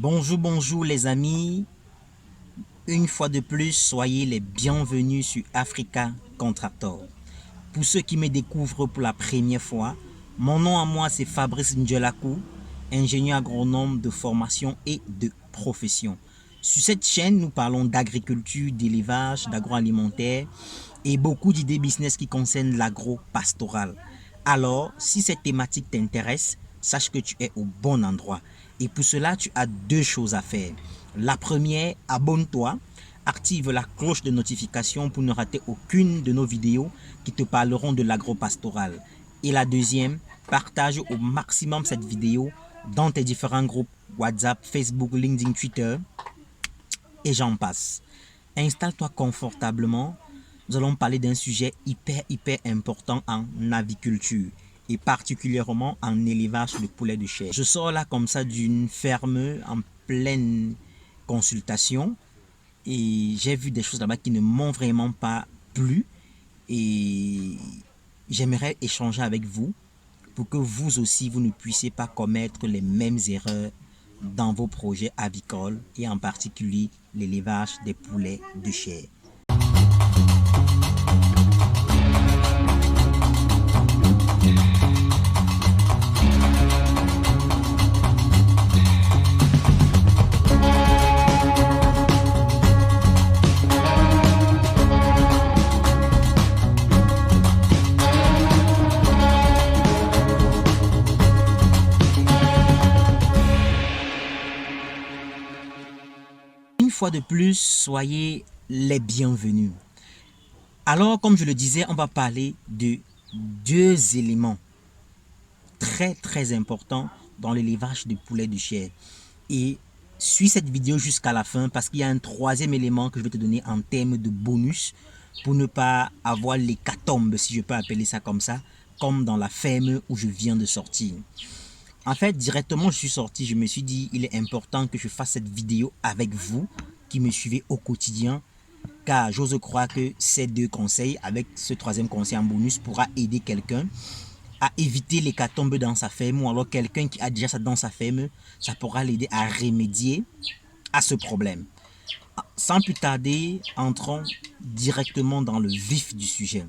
Bonjour, bonjour les amis. Une fois de plus, soyez les bienvenus sur Africa Contractor. Pour ceux qui me découvrent pour la première fois, mon nom à moi c'est Fabrice Ndjelakou, ingénieur agronome de formation et de profession. Sur cette chaîne, nous parlons d'agriculture, d'élevage, d'agroalimentaire et beaucoup d'idées business qui concernent l'agro-pastoral. Alors, si cette thématique t'intéresse, sache que tu es au bon endroit. Et pour cela, tu as deux choses à faire. La première, abonne-toi, active la cloche de notification pour ne rater aucune de nos vidéos qui te parleront de l'agro-pastoral. Et la deuxième, partage au maximum cette vidéo dans tes différents groupes WhatsApp, Facebook, LinkedIn, Twitter et j'en passe. Installe-toi confortablement. Nous allons parler d'un sujet hyper important en aviculture et particulièrement en élevage de poulets de chair. Je sors là comme ça d'une ferme en pleine consultation et j'ai vu des choses là-bas qui ne m'ont vraiment pas plu et j'aimerais échanger avec vous pour que vous aussi vous ne puissiez pas commettre les mêmes erreurs dans vos projets avicoles et en particulier l'élevage des poulets de chair. Une fois de plus, soyez les bienvenus. Alors, comme je le disais, on va parler de deux éléments très importants dans l'élevage de poulets de chair. Et suis cette vidéo jusqu'à la fin parce qu'il y a un troisième élément que je vais te donner en termes de bonus pour ne pas avoir l'hécatombe, si je peux appeler ça comme ça, comme dans la ferme où je viens de sortir. En fait, directement, je suis sorti, je me suis dit, il est important que je fasse cette vidéo avec vous qui me suivez au quotidien, car j'ose croire que ces deux conseils, avec ce troisième conseil en bonus, pourra aider quelqu'un à éviter l'hécatombe dans sa ferme, ou alors quelqu'un qui a déjà ça dans sa ferme, ça pourra l'aider à remédier à ce problème. Sans plus tarder, entrons directement dans le vif du sujet.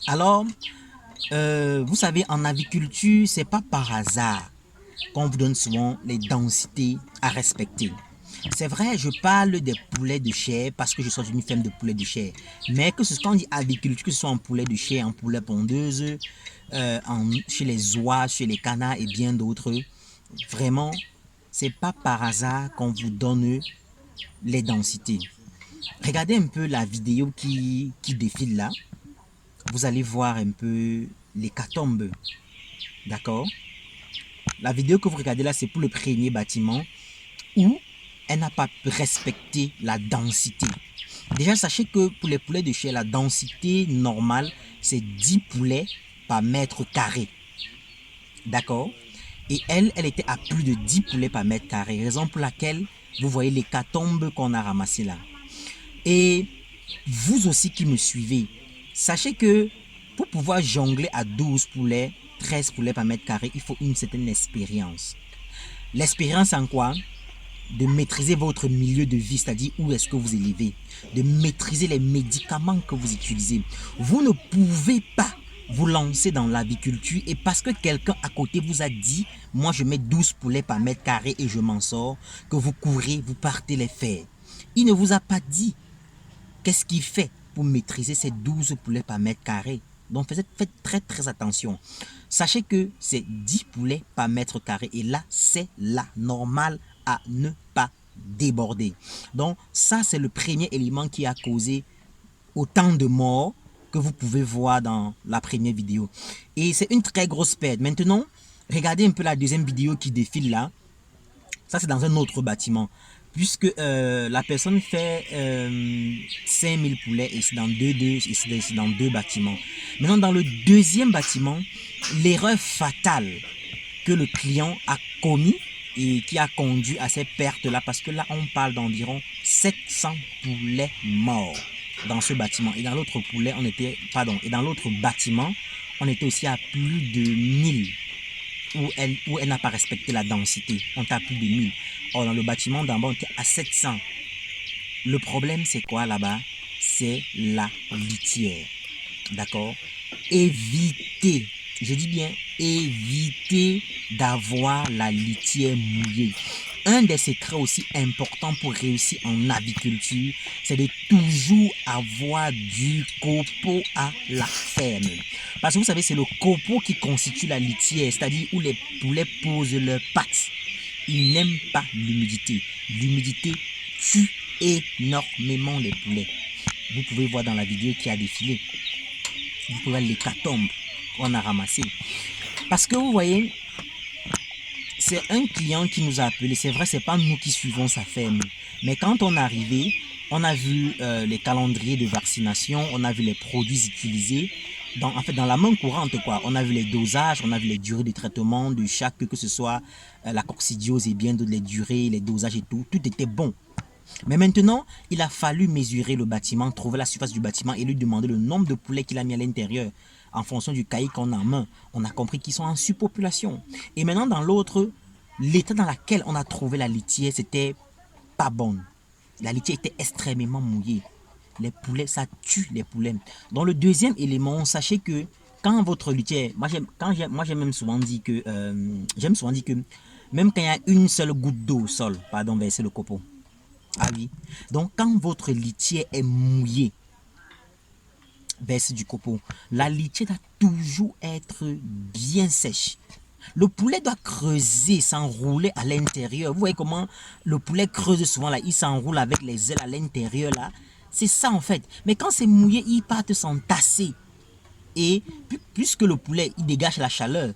Alors, vous savez, en aviculture, c'est pas par hasard qu'on vous donne souvent les densités à respecter. C'est vrai, je parle des poulets de chair parce que je suis une ferme de poulets de chair. Mais que ce soit, quand on dit aviculture, que ce soit en poulet de chair, en poulet pondeuse, chez les oies, chez les canards et bien d'autres, vraiment, c'est pas par hasard qu'on vous donne les densités. Regardez un peu la vidéo qui défile là. Vous allez voir un peu l'hécatombe. D'accord? La vidéo que vous regardez là, c'est pour le premier bâtiment où elle n'a pas respecté la densité. Déjà, sachez que pour les poulets de chair, la densité normale, c'est 10 poulets par mètre carré. D'accord? Et elle était à plus de 10 poulets par mètre carré. Raison pour laquelle vous voyez l'hécatombe qu'on a ramassé là. Et vous aussi qui me suivez, sachez que pour pouvoir jongler à 12 poulets, 13 poulets par mètre carré, il faut une certaine expérience. L'expérience en quoi? De maîtriser votre milieu de vie, c'est-à-dire où est-ce que vous élevez, de maîtriser les médicaments que vous utilisez. Vous ne pouvez pas vous lancer dans l'aviculture et parce que quelqu'un à côté vous a dit « moi je mets 12 poulets par mètre carré et je m'en sors », que vous courez, vous partez les faire. Il ne vous a pas dit qu'est-ce qu'il fait pour maîtriser ces 12 poulets par mètre carré. Donc faites très attention. Sachez que c'est 10 poulets par mètre carré et là c'est la normale à ne pas déborder. Donc ça c'est le premier élément qui a causé autant de morts que vous pouvez voir dans la première vidéo. Et c'est une très grosse perte. Maintenant, regardez un peu la deuxième vidéo qui défile là. Ça c'est dans un autre bâtiment. Puisque la personne fait 5000 poulets et c'est dans deux bâtiments. Maintenant, dans le deuxième bâtiment, l'erreur fatale que le client a commis et qui a conduit à ces pertes-là, parce que là, on parle d'environ 700 poulets morts dans ce bâtiment. Et dans l'autre et dans l'autre bâtiment, on était aussi à plus de 1000. Où elle n'a pas respecté la densité. On tape plus de 1000. Or, dans le bâtiment d'en bas, on était à 700. Le problème, c'est quoi là-bas? C'est la litière. D'accord? Évitez, je dis bien évitez d'avoir la litière mouillée. Un des secrets aussi importants pour réussir en aviculture, c'est de toujours avoir du copeau à la ferme. Parce que vous savez, c'est le copeau qui constitue la litière, c'est-à-dire où les poulets posent leurs pattes. Ils n'aiment pas l'humidité. L'humidité tue énormément les poulets. Vous pouvez voir dans la vidéo qui a défilé. Vous pouvez voir l'hécatombe qu'on a ramassé. Parce que vous voyez, c'est un client qui nous a appelé. C'est vrai, c'est pas nous qui suivons sa ferme. Mais quand on est arrivé, on a vu les calendriers de vaccination, on a vu les produits utilisés. En fait, dans la main courante, quoi. On a vu les dosages, on a vu les durées de traitement de chaque, que ce soit la coccidiose et bien d'autres, les durées, les dosages et tout. Tout était bon. Mais maintenant, il a fallu mesurer le bâtiment, trouver la surface du bâtiment et lui demander le nombre de poulets qu'il a mis à l'intérieur. En fonction du cahier qu'on a en main, on a compris qu'ils sont en surpopulation. Et maintenant, dans l'autre, l'état dans lequel on a trouvé la litière, c'était pas bon. La litière était extrêmement mouillée. Les poulets, ça tue les poulets. Dans le deuxième élément, sachez que quand votre litière, moi j'ai même souvent dit que, même quand il y a une seule goutte d'eau au sol, pardon, verser le copeau. Ah oui. Donc, quand votre litière est mouillée, baisse du copeau, la litière doit toujours être bien sèche. Le poulet doit creuser, s'enrouler à l'intérieur. Vous voyez comment le poulet creuse souvent là, il s'enroule avec les ailes à l'intérieur là. C'est ça en fait. Mais quand c'est mouillé, il part s'entasser. Et puisque le poulet, il dégage la chaleur,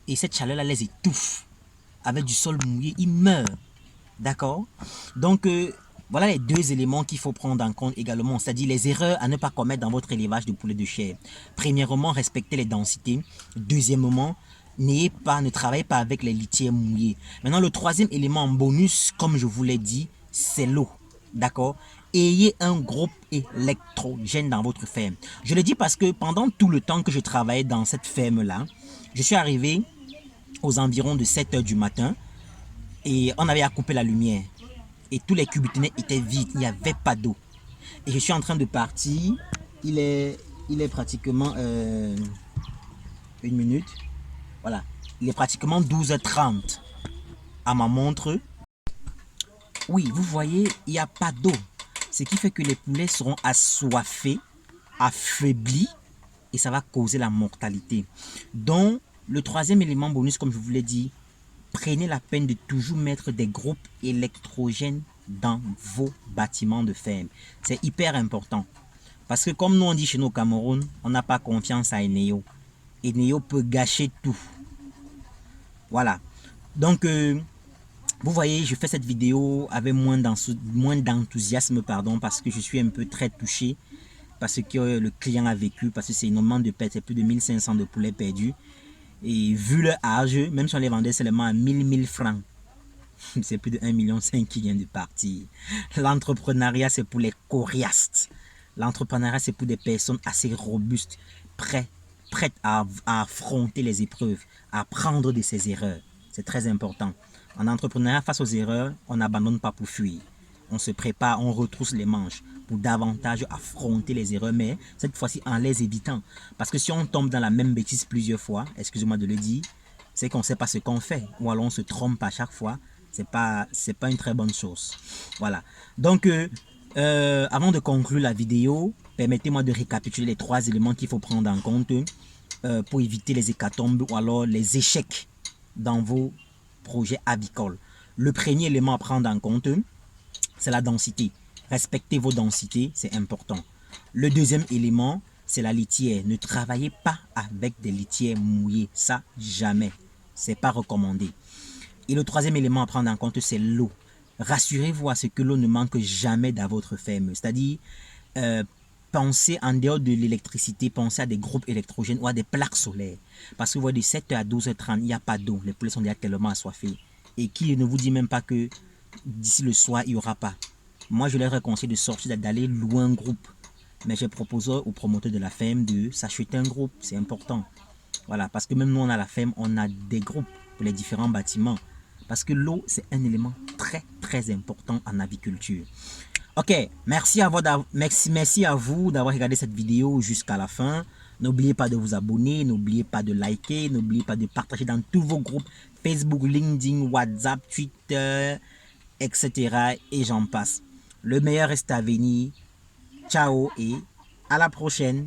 et cette chaleur là les étouffe. Avec du sol mouillé, il meurt. D'accord? Donc, voilà les deux éléments qu'il faut prendre en compte également, c'est-à-dire les erreurs à ne pas commettre dans votre élevage de poulet de chair. Premièrement, respectez les densités. Deuxièmement, ne travaillez pas avec les litières mouillées. Maintenant, le troisième élément en bonus, comme je vous l'ai dit, c'est l'eau. D'accord? Ayez un groupe électrogène dans votre ferme. Je le dis parce que pendant tout le temps que je travaillais dans cette ferme-là, je suis arrivé aux environs de 7 heures du matin. Et on avait à couper la lumière. Et tous les cubitonets étaient vides. Il n'y avait pas d'eau. Et je suis en train de partir. Il est pratiquement une minute. Voilà. Il est pratiquement 12h30 à ma montre. Oui, vous voyez, il n'y a pas d'eau. Ce qui fait que les poulets seront assoiffés, affaiblis. Et ça va causer la mortalité. Donc, le troisième élément bonus, comme je vous l'ai dit, prenez la peine de toujours mettre des groupes électrogènes dans vos bâtiments de ferme. C'est hyper important. Parce que comme nous on dit chez nous au Cameroun, on n'a pas confiance à Eneo. Eneo peut gâcher tout. Voilà. Donc, vous voyez, je fais cette vidéo avec moins d'enthousiasme, pardon, parce que je suis un peu très touché. Parce que le client a vécu, parce que c'est énormément de pertes, c'est plus de 1500 de poulets perdus. Et vu leur âge, même si on les vendait seulement à 1000 francs, c'est plus de 1,5 million qui vient de partir. L'entrepreneuriat, c'est pour les coriastes. L'entrepreneuriat, c'est pour des personnes assez robustes, prêtes à affronter les épreuves, à apprendre de ses erreurs. C'est très important. En entrepreneuriat, face aux erreurs, on n'abandonne pas pour fuir. On se prépare, on retrousse les manches pour davantage affronter les erreurs, mais cette fois-ci en les évitant. Parce que si on tombe dans la même bêtise plusieurs fois, excusez-moi de le dire, c'est qu'on ne sait pas ce qu'on fait, ou alors on se trompe à chaque fois. C'est pas une très bonne chose. Voilà. Donc, avant de conclure la vidéo, permettez-moi de récapituler les 3 éléments qu'il faut prendre en compte pour éviter les hécatombes ou alors les échecs dans vos projets avicoles. Le premier élément à prendre en compte, c'est la densité. Respectez vos densités, c'est important. Le deuxième élément, c'est la litière. Ne travaillez pas avec des litières mouillées. Ça, jamais. C'est pas recommandé. Et le troisième élément à prendre en compte, c'est l'eau. Rassurez-vous à ce que l'eau ne manque jamais dans votre ferme. C'est-à-dire, pensez en dehors de l'électricité, pensez à des groupes électrogènes ou à des plaques solaires. Parce que vous voyez, de 7h à 12h30, il n'y a pas d'eau. Les poulets sont déjà tellement assoiffés. Et qui ne vous dit même pas que d'ici le soir, il n'y aura pas. Moi, je leur conseille de sortir, d'aller louer un groupe. Mais j'ai proposé aux promoteurs de la ferme de s'acheter un groupe. C'est important. Voilà, parce que même nous, on a la ferme, on a des groupes pour les différents bâtiments. parce que l'eau, c'est un élément très important en aviculture. Ok, merci à vous d'avoir regardé cette vidéo jusqu'à la fin. N'oubliez pas de vous abonner, n'oubliez pas de liker, n'oubliez pas de partager dans tous vos groupes Facebook, LinkedIn, WhatsApp, Twitter, etc. Et j'en passe. Le meilleur reste à venir. Ciao et à la prochaine.